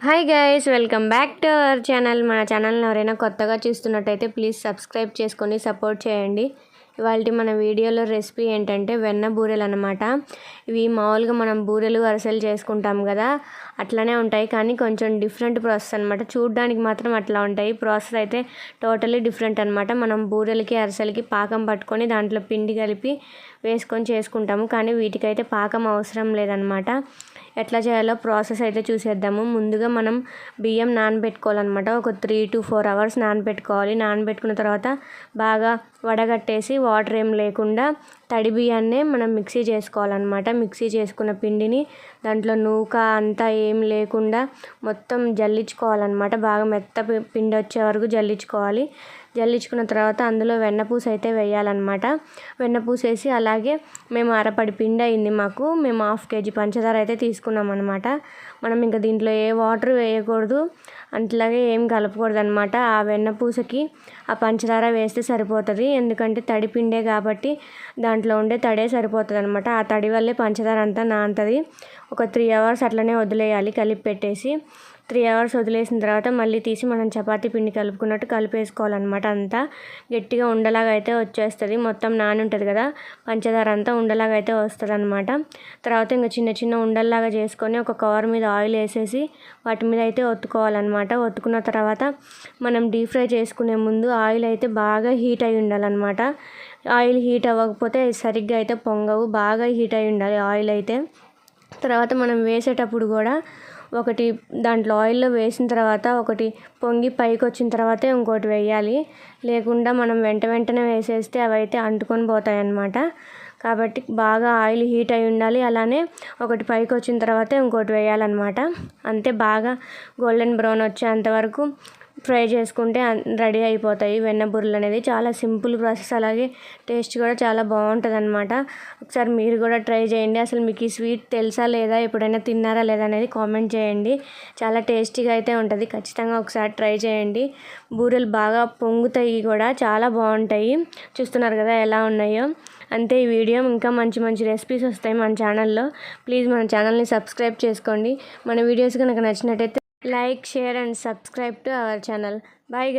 Hi guys, welcome back to our channel. మన ఛానల్ని ఎవరైనా కొత్తగా చూస్తున్నట్టయితే ప్లీజ్ సబ్స్క్రైబ్ చేసుకొని సపోర్ట్ చేయండి. ఇవాళ మన వీడియోలో రెసిపీ ఏంటంటే వెన్న బూరెలు అనమాట. ఇవి మామూలుగా మనం బూరెలు అరిసెలు చేసుకుంటాం కదా, అట్లనే ఉంటాయి, కానీ కొంచెం డిఫరెంట్ ప్రాసెస్ అనమాట. చూడడానికి మాత్రం అట్లా ఉంటాయి, ప్రాసెస్ అయితే టోటలీ డిఫరెంట్ అనమాట. మనం బూరెలకి అరిసెలకి పాకం పట్టుకొని దాంట్లో పిండి కలిపి వేసుకొని చేసుకుంటాము, కానీ వీటికైతే పాకం అవసరం లేదనమాట. ఎట్లా చేయాలో ప్రాసెస్ అయితే చూసేద్దాము. ముందుగా మనం బియ్యం నానబెట్టుకోవాలన్నమాట. ఒక 3 to 4 hours నానబెట్టుకోవాలి. నానబెట్టుకున్న తర్వాత బాగా వడగట్టేసి వాటర్ ఏం లేకుండా తడి బియ్యాన్నే మనం మిక్సీ చేసుకోవాలన్నమాట. మిక్సీ చేసుకున్న పిండిని దాంట్లో నూక అంతా ఏం లేకుండా మొత్తం జల్లించుకోవాలన్నమాట. బాగా మెత్త పిండి వచ్చే వరకు జల్లించుకోవాలి. జల్లించుకున్న తర్వాత అందులో వెన్నపూస అయితే వేయాలన్నమాట. వెన్నపూస వేసి అలాగే మేము అరపడి పిండి అయింది మాకు, మేము 1/2 kg పంచదార అయితే తీసుకున్నాం అనమాట. మనం ఇంకా దీంట్లో ఏ వాటర్ వేయకూడదు, అట్లాగే ఏం కలపకూడదు అనమాట. ఆ వెన్నపూసకి ఆ పంచదార వేస్తే సరిపోతుంది, ఎందుకంటే తడి పిండే కాబట్టి దాంట్లో ఉండే తడే సరిపోతుంది అనమాట. ఆ తడి వల్లే పంచదార అంతా నానుతుంది. ఒక 3 hours అట్లనే వదిలేయాలి కలిపి పెట్టేసి. 3 hours వదిలేసిన తర్వాత మళ్ళీ తీసి మనం చపాతీ పిండి కలుపుకున్నట్టు కలిపేసుకోవాలన్నమాట. అంతా గట్టిగా ఉండలాగా అయితే వచ్చేస్తుంది. మొత్తం నాని ఉంటుంది కదా పంచదార అంతా, ఉండలాగా అయితే వస్తుంది అనమాట. తర్వాత ఇంకా చిన్న చిన్న ఉండల్లాగా చేసుకొని ఒక కవర్ మీద ఆయిల్ వేసేసి వాటి మీద అయితే ఒత్తుకోవాలన్నమాట. ఒత్తుకున్న తర్వాత మనం డీప్ ఫ్రై చేసుకునే ముందు ఆయిల్ అయితే బాగా హీట్ అయి ఉండాలన్నమాట. ఆయిల్ హీట్ అవ్వకపోతే సరిగ్గా అయితే పొంగవు, బాగా హీట్ అయి ఉండాలి ఆయిల్ అయితే. తర్వాత మనం వేసేటప్పుడు కూడా ఒకటి దాంట్లో ఆయిల్లో వేసిన తర్వాత ఒకటి పొంగి పైకి వచ్చిన తర్వాతే ఇంకోటి వేయాలి, లేకుండా మనం వెంటనే వేసేస్తే అవి అయితే అంటుకొని పోతాయి అన్నమాట. కాబట్టి బాగా ఆయిల్ హీట్ అయి ఉండాలి. అలానే ఒకటి పైకి వచ్చిన తర్వాతే ఇంకోటి వేయాలన్నమాట. అంతే, బాగా గోల్డెన్ బ్రౌన్ వచ్చేంతవరకు ఫ్రై చేసుకుంటే రెడీ అయిపోతాయి వెన్న బూరెలు అనేది. చాలా సింపుల్ ప్రాసెస్, అలాగే టేస్ట్ కూడా చాలా బాగుంటుంది అనమాట. ఒకసారి మీరు కూడా ట్రై చేయండి. అసలు మీకు ఈ స్వీట్ తెలుసా లేదా, ఎప్పుడైనా తిన్నారా లేదా అనేది కామెంట్ చేయండి. చాలా టేస్టీగా అయితే ఉంటుంది, ఖచ్చితంగా ఒకసారి ట్రై చేయండి. బూరెలు బాగా పొంగుతాయి కూడా, చాలా బాగుంటాయి. చూస్తున్నారు కదా ఎలా ఉన్నాయో. అంతే, ఈ వీడియో ఇంకా మంచి మంచి రెసిపీస్ వస్తాయి మన ఛానల్లో. ప్లీజ్ మన ఛానల్ని సబ్స్క్రైబ్ చేసుకోండి. మన వీడియోస్ కనుక నచ్చినట్టయితే like, share and subscribe to our channel. Bye guys.